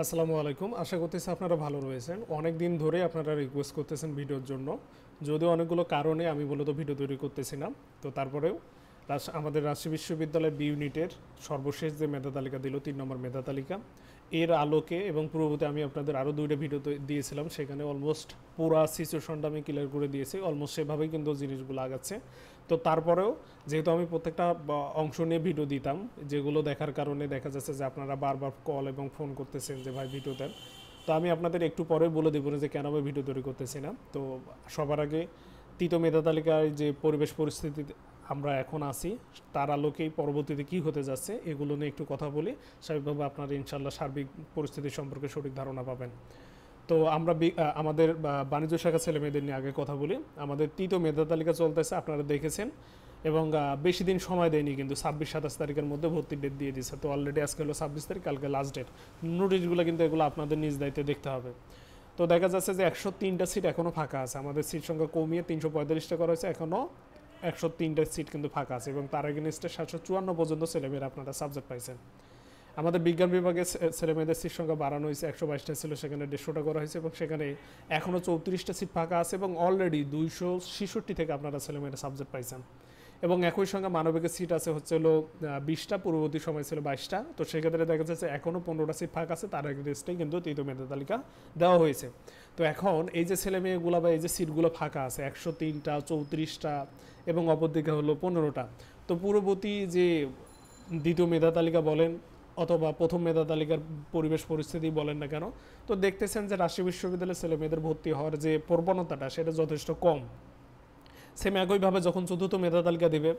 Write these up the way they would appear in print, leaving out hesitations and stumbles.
আসসালামু আলাইকুম। আশা করতেছি আপনারা ভালো রয়েছেন। অনেক দিন ধরে আপনারা রিকোয়েস্ট করতেছেন ভিডিওর জন্য। যদিও অনেকগুলো কারণে আমি মূলত ভিডিও তৈরি করতেছি না। তো তারপরেও আমাদের রাজশাহী বিশ্ববিদ্যালয় বি ইউনিটের সর্বশেষ যে মেধা তালিকা দিল ৩ নম্বর মেধা তালিকা, এর আলোকে এবং পূর্ববর্তী আমি আপনাদের আরও ২টা ভিডিও দিয়েছিলাম, সেখানে অলমোস্ট পুরা সিচুয়েশনটা আমি ক্লিয়ার করে দিয়েছি। অলমোস্ট সেভাবেই কিন্তু জিনিসগুলো আগাচ্ছে। তো তারপরেও যেহেতু আমি প্রত্যেকটা অংশ নিয়ে ভিডিও দিতাম, যেগুলো দেখার কারণে দেখা যাচ্ছে যে আপনারা বারবার কল এবং ফোন করতেছেন যে ভাই ভিডিও দেন। তো আমি আপনাদের একটু পরে বলে দেবো যে কেন আমি ভিডিও তৈরি করতেছি না। তো সবার আগে তৃতীয় মেধা তালিকায় যে পরিবেশ পরিস্থিতি আমরা এখন আছি, তার আলোকেই পরবর্তীতে কী হতে যাচ্ছে এগুলো নিয়ে একটু কথা বলি। স্বাভাবিকভাবে আপনারা ইনশাল্লাহ সার্বিক পরিস্থিতি সম্পর্কে সঠিক ধারণা পাবেন। তো আমরা আমাদের বাণিজ্য শাখা ছেলেমেয়েদের নিয়ে আগে কথা বলি। আমাদের তৃতীয় মেধা তালিকা চলতেছে, আপনারা দেখেছেন, এবং বেশি দিন সময় দেয়নি, কিন্তু ২৬-২৭ তারিখের মধ্যে ভর্তির ডেট দিয়ে দিয়েছে। তো অলরেডি আজকে হলো ২৬ তারিখ, কালকে লাস্ট ডেট। নোটিশগুলো কিন্তু এগুলো আপনাদের নিজ দায়িত্বে দেখতে হবে। তো দেখা যাচ্ছে যে ১০৩টা সিট এখনও ফাঁকা আছে। আমাদের সিট সংখ্যা কমিয়ে ৩৪৫টা করা হয়েছে, এখনও ১০৩টা সিট কিন্তু ফাঁকা আছে, এবং তার এগেনিস্টে ৭৫৪ পর্যন্ত ছেলেমেয়েরা আপনারা সাবজেক্ট পাইছেন। আমাদের বিজ্ঞান বিভাগে ছেলেমেয়েদের সিট সংখ্যা বাড়ানো হয়েছে, ১২২টা ছিল, সেখানে ১৫০টা করা হয়েছে, এবং সেখানে এখনও ৩৪টা সিট ফাঁকা আছে, এবং অলরেডি ২৬৬ থেকে আপনারা ছেলেমেয়েরা সাবজেক্ট পাইছেন। এবং একই সঙ্গে মানবিকের সিট আছে হচ্ছে হলো ২০টা, পূর্ববর্তী সময় ছিল ২২টা। তো সেক্ষেত্রে দেখা যাচ্ছে এখনও 15টা সিট ফাঁকা আছে, তার এগেনিস্টেই কিন্তু তৃতীয় মেধা তালিকা দেওয়া হয়েছে। তো এখন এই যে ছেলেমেয়েগুলো বা এই যে সিটগুলো ফাঁকা আছে ১০৩টা, ৩৪টা, এবং অপরদিকে হলো 15টা। তো পূর্ববর্তী যে দ্বিতীয় মেধা তালিকা বলেন অথবা প্রথম মেধা তালিকার পরিবেশ পরিস্থিতি বলেন না কেন, তো দেখতেছেন যে রাজশাহী বিশ্ববিদ্যালয়ের ছেলেমেয়েদের ভর্তি হওয়ার যে প্রবণতাটা সেটা যথেষ্ট কম। সেম একইভাবে যখন চতুর্থ মেধা তালিকা দেবে,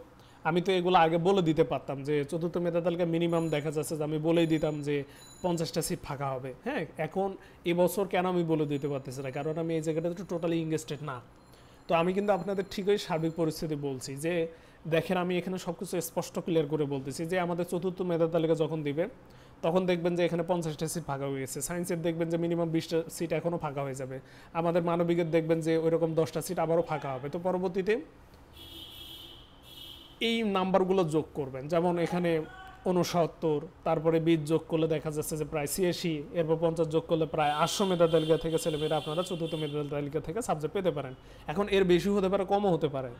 আমি তো এগুলো আগে বলে দিতে পারতাম যে চতুর্থ মেধা তালিকা মিনিমাম দেখা যাচ্ছে যে আমি বলেই দিতাম যে 50টা সিট ফাঁকা হবে। হ্যাঁ, এখন এবছর কেন আমি বলে দিতে পারতেছি না, কারণ আমি এই জায়গাটাতে টোটালি ইনভেস্টেড না। তো আমি কিন্তু আপনাদের ঠিকই সার্বিক পরিস্থিতি বলছি যে দেখেন, আমি এখানে সব কিছু স্পষ্ট ক্লিয়ার করে বলতেছি যে আমাদের চতুর্থ মেধা তালিকা যখন দিবে তখন দেখবেন যে এখানে 50টা সিট ফাঁকা হয়ে গেছে। সায়েন্সের দেখবেন যে মিনিমাম 20টা সিট এখনও ফাঁকা হয়ে যাবে। আমাদের মানবিকের দেখবেন যে ওইরকম 10টা সিট আবারও ফাঁকা হবে। তো পরবর্তীতে এই নাম্বারগুলো যোগ করবেন, যেমন এখানে 69, তারপরে 20 যোগ করলে দেখা যাচ্ছে যে প্রায় ৮৬, এরপর 50 যোগ করলে প্রায় ৮০০ মেধা তালিকা থেকে ছেলেমেয়েরা আপনারা চতুর্থ মেধা তালিকা থেকে সাবজেক্ট পেতে পারেন। এখন এর বেশি হতে পারে, কমও হতে পারে,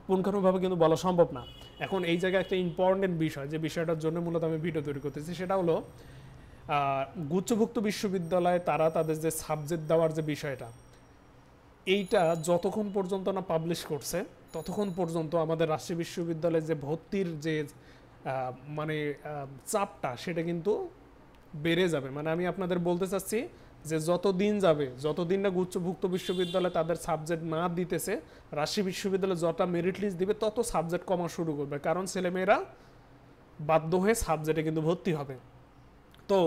পুঙ্খানুভাবে কিন্তু বলা সম্ভব না। এখন এই জায়গায় একটা ইম্পর্টেন্ট বিষয়, যে বিষয়টার জন্য মূলত আমি ভিডিও তৈরি করতেছি, সেটা হলো গুচ্ছভুক্ত বিশ্ববিদ্যালয়ে তারা তাদের যে সাবজেক্ট দেওয়ার যে বিষয়টা, এইটা যতক্ষণ পর্যন্ত না পাবলিশ করছে ততক্ষণ পর্যন্ত আমাদের রাজশাহী বিশ্ববিদ্যালয়ে যে ভর্তির যে মানে চাপটা সেটা কিন্তু বেড়ে যাবে। মানে আমি আপনাদের বলতে চাচ্ছি যে যত দিন যাবে, যতদিন না গুচ্ছভুক্ত বিশ্ববিদ্যালয় তাদের সাবজেক্ট না দিতেছে, রাজশাহী বিশ্ববিদ্যালয় যত মেরিট লিস্ট দিবে তত সাবজেক্ট কমা শুরু করবে, কারণ ছেলেমেয়েরা বাধ্য হয়ে সাবজেক্টে কিন্তু ভর্তি হবে। তো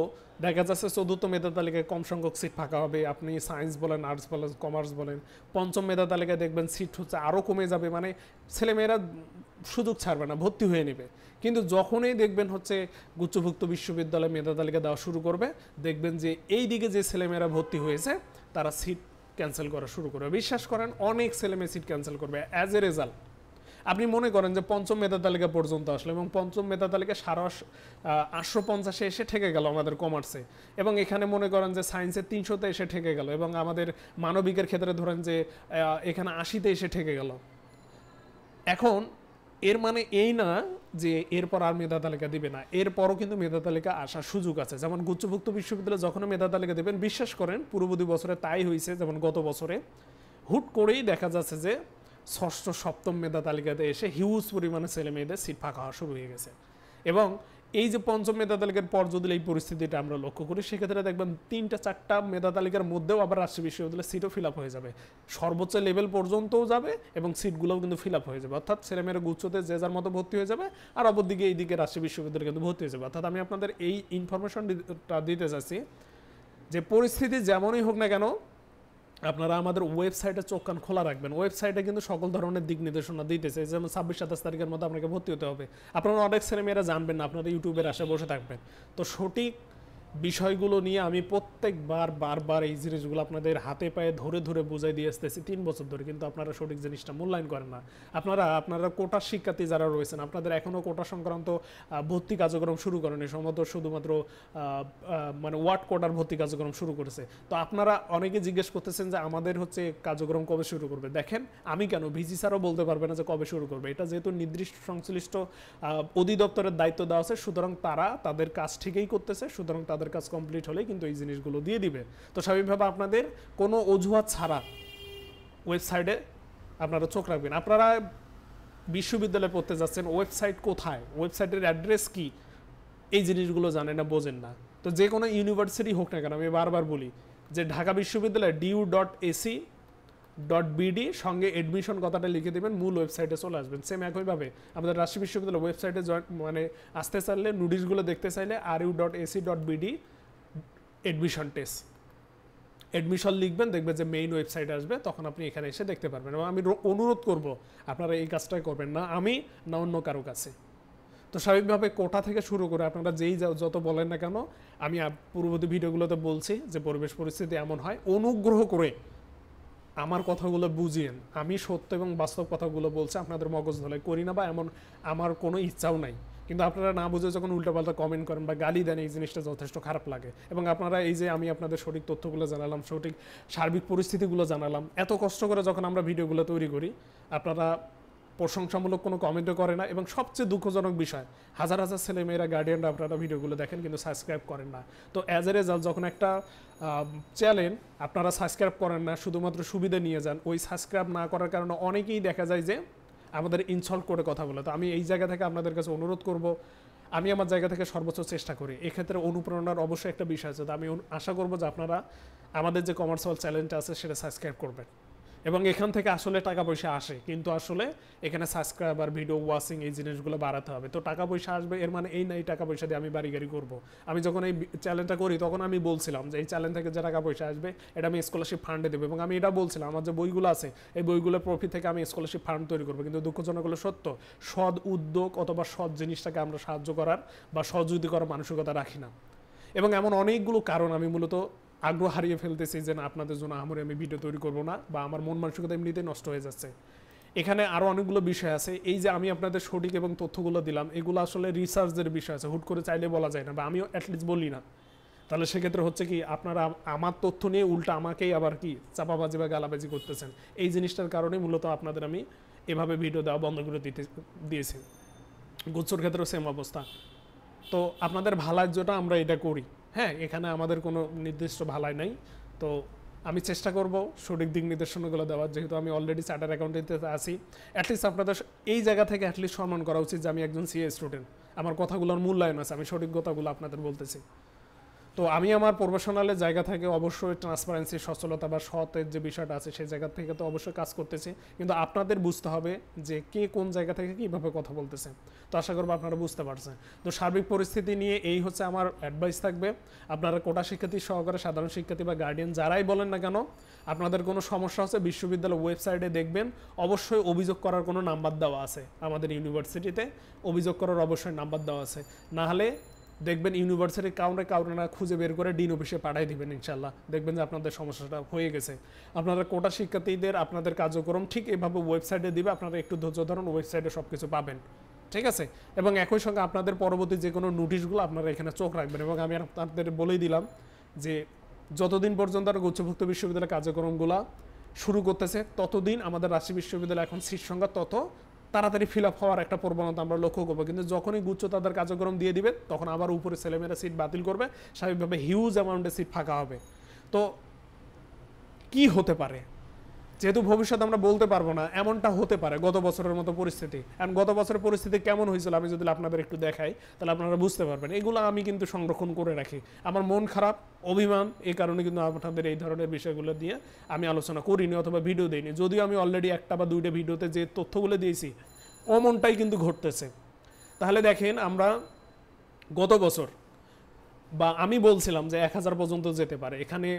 দেখা যাচ্ছে চতুর্থ মেধা তালিকায় কম সংখ্যক সিট ফাঁকা হবে, আপনি সায়েন্স বলেন, আর্টস বলেন, কমার্স বলেন। পঞ্চম মেধা তালিকায় দেখবেন সিট হচ্ছে আরও কমে যাবে, মানে ছেলেমেয়েরা সুযোগ ছাড়বে না, ভর্তি হয়ে নেবে। কিন্তু যখনই দেখবেন হচ্ছে গুচ্ছভুক্ত বিশ্ববিদ্যালয় মেধা তালিকা দেওয়া শুরু করবে, দেখবেন যে এই দিকে যে ছেলেমেয়েরা ভর্তি হয়েছে তারা সিট ক্যান্সেল করা শুরু করবে। বিশ্বাস করেন, অনেক ছেলেমেয়ে সিট ক্যান্সেল করবে অ্যাজ এ রেজাল্ট। আপনি মনে করেন যে পঞ্চম মেধা তালিকা পর্যন্ত আসলো, এবং পঞ্চম মেধা তালিকা 850-এ এসে ঠেকে গেল আমাদের কমার্সে, এবং এখানে মনে করেন যে সায়েন্সের 300-তে এসে ঠেকে গেল, এবং আমাদের মানবিকের ক্ষেত্রে ধরেন যে এখানে 80-তে এসে ঠেকে গেল। এখন এর মানে এই না যে এরপর আর মেধা তালিকা দিবে না, এরপরও কিন্তু মেধা তালিকা আসার সুযোগ আছে। যেমন গুচ্ছভুক্ত বিশ্ববিদ্যালয়ে যখন মেধা তালিকা দেবেন, বিশ্বাস করেন পূর্ববর্তী বছরে তাই হয়েছে। যেমন গত বছরে হুট করেই দেখা যাচ্ছে যে ষষ্ঠ সপ্তম মেধা তালিকাতে এসে হিউজ পরিমাণে ছেলে মেয়েদের সিট ফাঁকা হওয়া শুরু হয়ে গেছে। এবং এই যে পঞ্চম মেধা তালিকার পর যদি এই পরিস্থিতিটা আমরা লক্ষ্য করি, সেক্ষেত্রে দেখবেন 3-4টা মেধা তালিকার মধ্যেও আবার রাজশাহী বিশ্ববিদ্যালয়ের সিটও ফিল আপ হয়ে যাবে, সর্বোচ্চ লেভেল পর্যন্তও যাবে, এবং সিটগুলোও কিন্তু ফিল আপ হয়ে যাবে। অর্থাৎ ছেলেমেয়েরা গুচ্ছতে যে যার মতো ভর্তি হয়ে যাবে, আর অপরদিকে এইদিকে রাজশাহী বিশ্ববিদ্যালয় কিন্তু ভর্তি হয়ে যাবে। অর্থাৎ আমি আপনাদের এই ইনফরমেশনটা দিতে চাচ্ছি যে পরিস্থিতি যেমনই হোক না কেন, আপনারা আমাদের ওয়েবসাইটে চোখ কান খোলা রাখবেন। ওয়েবসাইটে কিন্তু সকল ধরনের দিক নির্দেশনা দিতেছে, যেমন 26-27 তারিখের মধ্যে আপনাকে ভর্তি হতে হবে। আপনারা অনেক ছেলেমেয়েরা জানবেন না, আপনারা ইউটিউবের আশায় বসে থাকবেন। তো সঠিক বিষয়গুলো নিয়ে আমি প্রত্যেকবার বারবার এই জিনিসগুলো আপনাদের হাতে পায়ে ধরে ধরে বুঝাই দিয়ে আসতেছি 3 বছর ধরে, কিন্তু আপনারা সঠিক জিনিসটা মূল্যায়ন করেন না। আপনারা কোটার শিক্ষার্থী যারা রয়েছেন, আপনাদের এখনও কোটা সংক্রান্ত ভর্তি কার্যক্রম শুরু করেনি, শুধুমাত্র মানে ওয়ার্ড কোটার ভর্তি কার্যক্রম শুরু করেছে। তো আপনারা অনেকে জিজ্ঞেস করতেছেন যে আমাদের হচ্ছে কার্যক্রম কবে শুরু করবে। দেখেন, আমি কেন, ভিজি স্যারও বলতে পারবে না যে কবে শুরু করবে। এটা যেহেতু নির্দিষ্ট সংশ্লিষ্ট অধিদপ্তরের দায়িত্ব দেওয়া আছে, সুতরাং তারা তাদের কাজ ঠিকই করতেছে, সুতরাং তাদের কাজ কমপ্লিট হলেই কিন্তু এই জিনিসগুলো দিয়ে দিবে। তো স্বাভাবিকভাবে আপনাদের কোনো অজুহাত ছাড়া ওয়েবসাইটে আপনারা চোখ রাখবেন। আপনারা বিশ্ববিদ্যালয়ে পড়তে যাচ্ছেন, ওয়েবসাইট কোথায়, ওয়েবসাইটের অ্যাড্রেস কি, এই জিনিসগুলো জানেন না, বোঝেন না। তো যে কোনো ইউনিভার্সিটি হোক না কেন, আমি বারবার বলি যে ঢাকা বিশ্ববিদ্যালয় du.ac.bd সঙ্গে এডমিশন কথাটা লিখে দেবেন, মূল ওয়েবসাইটে চলে আসবেন। সেম একইভাবে আমাদের রাজশাহী বিশ্ববিদ্যালয় ওয়েবসাইটে মানে আসতে চাইলে, নোটিশগুলো দেখতে চাইলে ru.ac.bd এডমিশন টেস্ট, এডমিশন লিখবেন, দেখবেন যে মেইন ওয়েবসাইট আসবে, তখন আপনি এখানে এসে দেখতে পারবেন। এবং আমি অনুরোধ করব আপনারা এই কাজটাই করবেন, না আমি না অন্য কারো কাছে। তো স্বাভাবিকভাবে কোটা থেকে শুরু করে আপনারা যেই যত বলেন না কেন, আমি পূর্ববর্তী ভিডিওগুলোতে বলছি যে পরিবেশ পরিস্থিতি এমন হয়, অনুগ্রহ করে আমার কথাগুলো বুঝিয়েন। আমি সত্য এবং বাস্তব কথাগুলো বলছি, আপনাদের মগজ ধলাই করি না বা এমন আমার কোনো ইচ্ছাও নাই। কিন্তু আপনারা না বুঝে যখন উল্টাপাল্টা কমেন্ট করেন বা গালি দেন, এই জিনিসটা যথেষ্ট খারাপ লাগে। এবং আপনারা এই যে আমি আপনাদের সঠিক তথ্যগুলো জানালাম, সঠিক সার্বিক পরিস্থিতিগুলো জানালাম, এত কষ্ট করে যখন আমরা ভিডিওগুলো তৈরি করি, আপনারা প্রশংসামূলক কোনো কমেন্টও করে না। এবং সবচেয়ে দুঃখজনক বিষয়, হাজার হাজার ছেলেমেয়েরা, গার্ডিয়ানরা আপনারা ভিডিওগুলো দেখেন কিন্তু সাবস্ক্রাইব করেন না। তো অ্যাজ এ রেজাল্ট, যখন একটা চ্যানেল আপনারা সাবস্ক্রাইব করেন না, শুধুমাত্র সুবিধা নিয়ে যান, ওই সাবস্ক্রাইব না করার কারণে অনেকেই দেখা যায় যে আমাদের ইনসল্ট করে কথা বলে। তো আমি এই জায়গা থেকে আপনাদের কাছে অনুরোধ করব, আমি আমার জায়গা থেকে সর্বোচ্চ চেষ্টা করি। এক্ষেত্রে অনুপ্রেরণার অবশ্যই একটা বিষয় আছে। তো আমি আশা করব যে আপনারা আমাদের যে কমার্শিয়াল চ্যানেলটা আছে সেটা সাবস্ক্রাইব করবেন। এবং এখান থেকে আসলে টাকা পয়সা আসে, কিন্তু আসলে এখানে সাবস্ক্রাইবার, ভিডিও ওয়াচিং, এই জিনিসগুলো বাড়াতে হবে। তো টাকা পয়সা আসবে এর মানে এই না এই টাকা পয়সা দিয়ে আমি বাড়ি গাড়ি করবো। আমি যখন এই চ্যানেলটা করি তখন আমি বলছিলাম যে এই চ্যানেল থেকে যে টাকা পয়সা আসবে এটা আমি স্কলারশিপ ফান্ডে দেবো। এবং আমি এটা বলছিলাম, আমার যে বইগুলো আছে এই বইগুলোর প্রফিট থেকে আমি স্কলারশিপ ফান্ড তৈরি করবো। কিন্তু দুঃখজনক হলো সত্য, সৎ উদ্যোগ অথবা সৎ জিনিসটাকে আমরা সাহায্য করার বা সহযোগিতা করার মানসিকতা রাখি না। এবং এমন অনেকগুলো কারণ আমি মূলত আগ্রহ হারিয়ে ফেলতেছি যে না, আপনাদের জন্য আমি ভিডিও তৈরি করবো না, বা আমার মন মানসিকতা এমনিতেই নষ্ট হয়ে যাচ্ছে। এখানে আরও অনেকগুলো বিষয় আছে। এই যে আমি আপনাদের সঠিক এবং তথ্যগুলো দিলাম, এগুলো আসলে রিসার্চের বিষয় আছে, হুট করে চাইলে বলা যায় না, বা আমিও অ্যাটলিস্ট বলি না। তাহলে সেক্ষেত্রে হচ্ছে কি, আপনারা আমার তথ্য নিয়ে উল্টা আমাকেই আবার কি চাপাবাজি বা গালাবাজি করতেছেন। এই জিনিসটার কারণে মূলত আপনাদের আমি এভাবে ভিডিও দেওয়া বন্ধ করে দিয়েছি। গুচ্ছর ক্ষেত্রেও সেম অবস্থা। তো আপনাদের ভালার জন্য আমরা এটা করি। হ্যাঁ, এখানে আমাদের কোনো নির্দিষ্ট ভালাই নাই। তো আমি চেষ্টা করব সঠিক দিক নির্দেশনাগুলো দেওয়ার, যেহেতু আমি অলরেডি চার্টার অ্যাকাউন্টেন্টে আছি। অ্যাটলিস্ট আপনাদের এই জায়গা থেকে অ্যাটলিস্ট সম্মান করা উচিত যে আমি একজন সিএ স্টুডেন্ট, আমার কথাগুলোর মূল্যায়ন আছে, আমি সঠিক কথাগুলো আপনাদের বলতেছি। তো আমি আমার প্রফেশনালের জায়গা থেকে অবশ্যই ট্রান্সপারেন্সি, সচ্ছলতা বা সতের যে বিষয়টা আছে সেই জায়গা থেকে তো অবশ্যই কাজ করতেছি। কিন্তু আপনাদের বুঝতে হবে যে কে কোন জায়গা থেকে কীভাবে কথা বলতেছে। তো আশা করবো আপনারা বুঝতে পারছেন। তো সার্বিক পরিস্থিতি নিয়ে এই হচ্ছে আমার অ্যাডভাইস থাকবে। আপনারা কোটা শিক্ষার্থী সহকারে সাধারণ শিক্ষার্থী বা গার্ডিয়ান যারাই বলেন না কেন, আপনাদের কোনো সমস্যা হচ্ছে বিশ্ববিদ্যালয় ওয়েবসাইটে দেখবেন অবশ্যই অভিযোগ করার কোনো নাম্বার দেওয়া আছে। আমাদের ইউনিভার্সিটিতে অভিযোগ করার অবশ্যই নাম্বার দেওয়া আছে। না হলে দেখবেন ইউনিভার্সিটির কাউরে না খুঁজে বের করে ডিন অফিসে পাঠিয়ে দিবেন, ইনশাল্লাহ দেখবেন যে আপনাদের সমস্যাটা হয়ে গেছে। আপনারা কোটা শিক্ষার্থীদের আপনাদের কার্যক্রম ঠিক এভাবে ওয়েবসাইটে দিবে, আপনারা একটু ধৈর্য ধরুন, ওয়েবসাইটে সব কিছু পাবেন, ঠিক আছে। এবং একই সঙ্গে আপনাদের পরবর্তী যে কোনো নোটিশগুলো আপনারা এখানে চোখ রাখবেন। এবং আমি আপনাদের বলেই দিলাম যে যতদিন পর্যন্ত আর গুচ্ছভুক্ত বিশ্ববিদ্যালয়ের কার্যক্রমগুলো শুরু করতেছে, ততদিন আমাদের রাজশাহী বিশ্ববিদ্যালয় এখন সিট সংখ্যা তত তাড়াতাড়ি ফিল আপ হওয়ার একটা প্রবণতা আমরা লক্ষ্য করবো। কিন্তু যখনই গুচ্ছ তাদের কার্যক্রম দিয়ে দিবে, তখন আবার উপরে ছেলেমেয়েরা সিট বাতিল করবে, স্বাভাবিকভাবে হিউজ অ্যামাউন্টের সিট ফাঁকা হবে। তো কি হতে পারে, যেহেতু ভবিষ্যৎ আমরা বলতে পারবো না, এমনটা হতে পারে গত বছরের মতো পরিস্থিতি। এখন গত বছরের পরিস্থিতি কেমন হয়েছিল আমি যদি আপনাদের একটু দেখাই, তাহলে আপনারা বুঝতে পারবেন। এগুলো আমি কিন্তু সংরক্ষণ করে রাখি, আমার মন খারাপ, অভিমান, এই কারণে কিন্তু আপনাদের এই ধরনের বিষয়গুলো দিয়ে আমি আলোচনা করিনি অথবা ভিডিও দিইনি। যদিও আমি অলরেডি একটা বা দুইটা ভিডিওতে যে তথ্যগুলো দিয়েছি অমনটাই কিন্তু ঘটতেছে। তাহলে দেখেন, আমরা গত বছর বা আমি বলছিলাম যে 1000 পর্যন্ত যেতে পারে, এখানে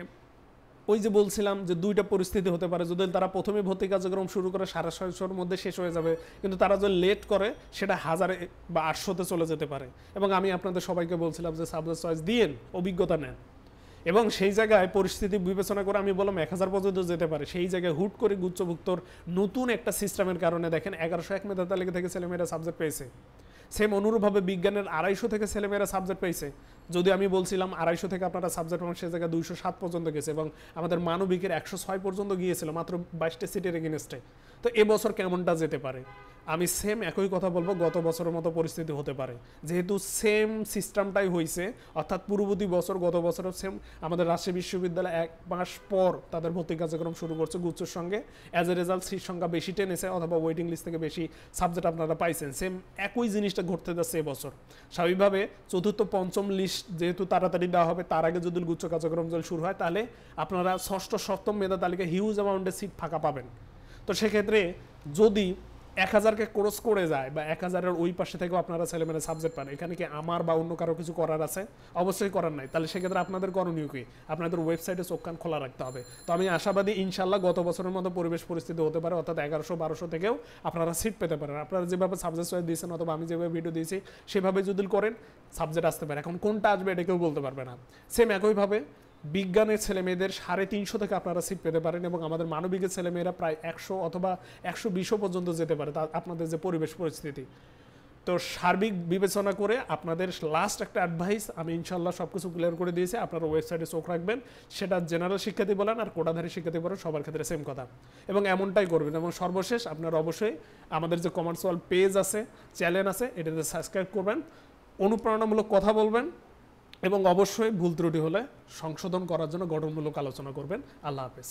ওই যে বলছিলাম যে দুইটা পরিস্থিতি হতে পারে, যদি তারা প্রথমে ভর্তি কার্যক্রম শুরু করে 650-র মধ্যে শেষ হয়ে যাবে, কিন্তু তারা যদি লেট করে সেটা 1000 বা 800-তে চলে যেতে পারে। এবং আমি আপনাদের সবাইকে বলছিলাম যে সাবজেক্ট চয়েস দিয়েন, অভিজ্ঞতা নেন, এবং সেই জায়গায় পরিস্থিতি বিবেচনা করে আমি বললাম 1000 পর্যন্ত যেতে পারে। সেই জায়গায় হুট করে গুচ্ছভুক্তর নতুন একটা সিস্টেমের কারণে দেখেন 1101 মেধা তালিকা থেকে ছেলেমেয়েরা সাবজেক্ট পেয়েছে। সেম অনুরূপভাবে বিজ্ঞানের 250 থেকে ছেলেমেয়েরা সাবজেক্ট পেয়েছে। যদি আমি বলছিলাম 250 থেকে আপনারা সাবজেক্ট পাবেন, সে জায়গায় 207 পর্যন্ত গেছে, এবং আমাদের মানবিকের 106 পর্যন্ত গিয়েছিল মাত্র 22টা সিটের এগেনস্টে। তো এবছর কেমনটা যেতে পারে আমি সেম একই কথা বলবো, গত বছরের মতো পরিস্থিতি হতে পারে, যেহেতু সেম সিস্টেমটাই হয়েছে। অর্থাৎ পূর্ববর্তী বছর, গত বছরও সেম আমাদের রাজশাহী বিশ্ববিদ্যালয় 1 মাস পর তাদের ভর্তি কার্যক্রম শুরু করছে গুচ্ছর সঙ্গে। অ্যাজ এ রেজাল্ট সিট সংখ্যা বেশি টেনেছে, অথবা ওয়েটিং লিস্ট থেকে বেশি সাবজেক্ট আপনারা পাইছেন। সেম একই জিনিসটা ঘটতে যাচ্ছে এবছর। স্বাভাবিকভাবে চতুর্থ পঞ্চম লিস্ট যেহেতু তাড়াতাড়ি দেওয়া হবে, তার আগে যদি গুচ্ছ কার্যক্রম যদি শুরু হয়, তাহলে আপনারা ষষ্ঠ সপ্তম মেধা তালিকায় হিউজ অ্যামাউন্টের সিট ফাঁকা পাবেন। তো সেক্ষেত্রে যদি 1000-কে ক্রস করে যায়, বা 1000-এর ওই পাশে থেকেও আপনারা ছেলেমেয়েরা সাবজেক্ট পান, এখানে কি আমার বা অন্য কারো কিছু করার আছে? অবশ্যই করার নাই। তাহলে সেক্ষেত্রে আপনাদের করণীয় কি? আপনাদের ওয়েবসাইটে চোখ কান খোলা রাখতে হবে। তো আমি আশাবাদী ইনশাল্লাহ গত বছরের মতো পরিবেশ পরিস্থিতি হতে পারে, অর্থাৎ 1100-1200 থেকেও আপনারা সিট পেতে পারেন। আপনারা যেভাবে সাবজেক্ট চয়েস দিয়েছেন, অথবা আমি যেভাবে ভিডিও দিয়েছি সেভাবে যদি করেন, সাবজেক্ট আসতে পারে। এখন কোনটা আসবে এটা কেউ বলতে পারবে না। সেম একইভাবে বিজ্ঞানের ছেলেমেয়েদের 350 থেকে আপনারা সিট পেতে পারেন, এবং আমাদের মানবিকের ছেলেমেয়েরা প্রায় 100 অথবা 120 পর্যন্ত যেতে পারে, তা আপনাদের যে পরিবেশ পরিস্থিতি। তো সার্বিক বিবেচনা করে আপনাদের লাস্ট একটা অ্যাডভাইস আমি ইনশাল্লাহ সব কিছু ক্লিয়ার করে দিয়েছি। আপনারা ওয়েবসাইটে চোখ রাখবেন, সেটা জেনারেল শিক্ষার্থী বলেন আর কোটাধারী শিক্ষার্থী বলেন, সবার ক্ষেত্রে সেম কথা, এবং এমনটাই করবেন। এবং সর্বশেষ আপনারা অবশ্যই আমাদের যে কমার্সওয়াল পেজ আছে, চ্যানেল আছে, এটাতে সাবস্ক্রাইব করবেন, অনুপ্রেরণামূলক কথা বলবেন, এবং অবশ্যই ভুল ত্রুটি হলে সংশোধন করার জন্য গঠনমূলক আলোচনা করবেন। আল্লাহ হাফেজ।